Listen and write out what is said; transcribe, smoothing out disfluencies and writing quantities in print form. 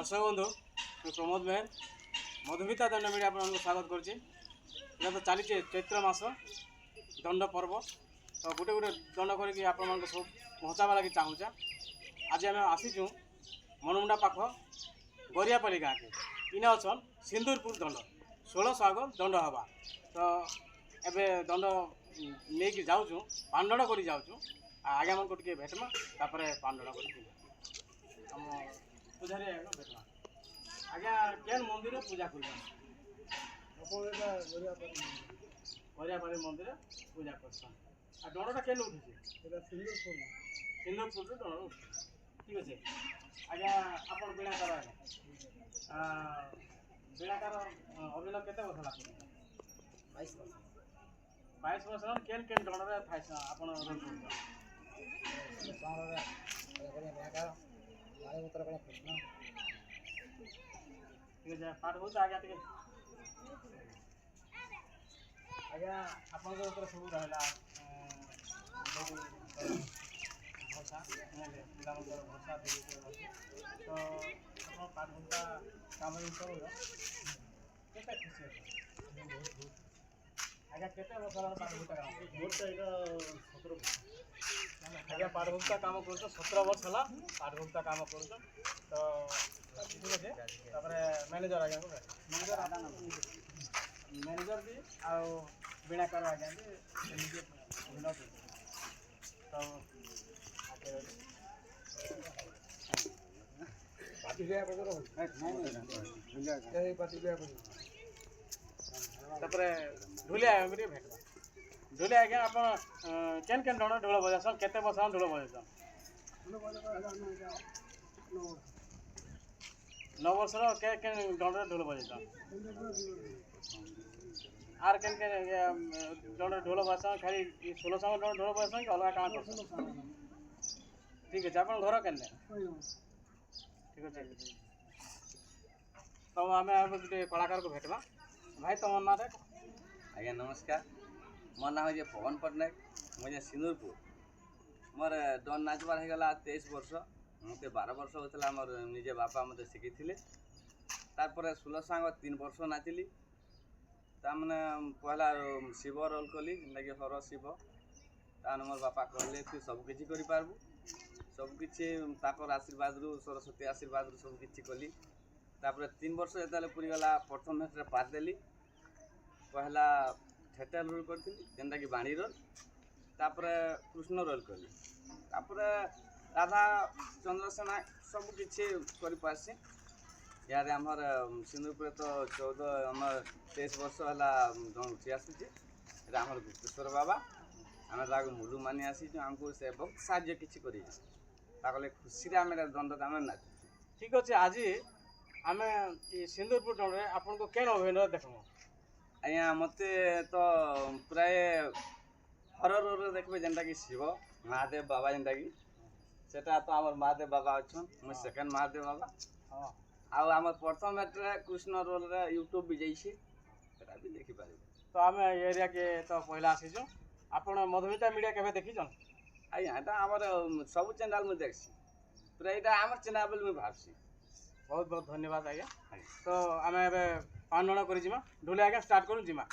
दर्शक बंधु मैं प्रमोद मेहर मधुमिता दंड मीडिया आपको स्वागत करुँचे ये तो चली चैत्र मास दंड पर्व तो गोटे गोटे दंड करके आप सब पहुँचावा लगे चाहूँचा आज आम आसीचु मनमुंडा पाख गरियापल्ली गाँव के इने अच्छन सिंदूरपुर दंड 1600 आग दंड हवा तो एबे दंड नहीं कि जाऊँ पांडण कर जाऊँ आज्ञा मन को भेटमा तापर पांडण कर पूजा भेटमा आज्ञा केन मंदिर पूजा कर गरियापल्ली मंदिर पूजा कर दंडटा केन उठे सिंदूरपुर दंड उठे ठीक अच्छे आज्ञा आप बीणाकार बीणाकार अभिनय केते वर्ष लागू 22 वर्ष केन केन दंडरे आप रोल ठीक है पाठ हो आज्ञा टे आज्ञा आप सब रहा भरसा पिला भरसा तो आप पाठ भूता कम कर खुशी आज्ञा केते वर्ष पाठ भूता काम आज्ञा पाठ भूता काम कर 17 वर्ष है पाठ भूता काम कर तो ठीक अच्छे मैनेजर आज्ञा को मैनेजर भी आउ बीणाकार आज्ञा भी तो ढुलिया भेट ढुलिया आज्ञा आप केन केन दंड ढोल बजासन केते वर्ष ढोल बजासन 9 वर्ष के दंड ढोल बजासन आर केन केन दंड ढोल बजासन खाली 1600 दंड ढोल बजासन कि अलग काम करसन ठीक है आप घर के ठीक अच्छे तो आम गोटे कलाकार को भेटवा भाई तुम ना आज्ञा नमस्कार मोर ना हो पवन पट्टनायक मुझे सिंदूरपुर मोर डन नाचबार होगला 23 वर्ष मत 12 वर्ष होता मोर निजे बापा मत शिखी तार 16 3 वर्ष नाचिली ताने पहला शिव रोल कली जिनकी हर शिव ताने मोर बापा कहले तू सबकि करूँ सबकि आशीर्वाद रू सरस्वती आशीर्वाद रू सबकि कली तापर 3 वर्ष जो पूरीगला प्रथम हेट्रे पार देली पहला थिएटर रोल करी जेनटा कि बाणी रोल तापर कृष्ण रोल कली तापर राधा चंद्रसेना सबकि करपारसी यार आमर सिंदूरपुर तो 14 आम 23 वर्ष है उठी आसूचे आमर गुप्तेश्वर बाबा आम मुलू मानी आसी आमको से बहुत साहय कि खुशी आम दंड आम नाचु ठीक अच्छे आज आम सिंदूरपुर दंड आपन को केन अभिनय देखो आज्ञा मत तो प्राय हर रोल देखबे जेनटा कि शिव महादेव बाबा जेनटा कि सेटा तो आम महादेव बाबा अच्छन मुझे सेकेंड महादेव बाबा हाँ आम प्रथम हेट्रे कृष्ण रोल रे यूट्यूब भी जाइए भी देखी पारे तो आम एरिया के तो पहला आसीचु आपण मधुमिता मीडिया केबे देखिछन आज्ञा एटा आमर सब चैनल में देखसी पूरा एटा आमर चैनल बोली मैं भाबसी बहुत बहुत धन्यवाद आज्ञा तो आम एबे पांडण कर जिमा ढोले आज्ञा स्टार्ट करूँ जिमा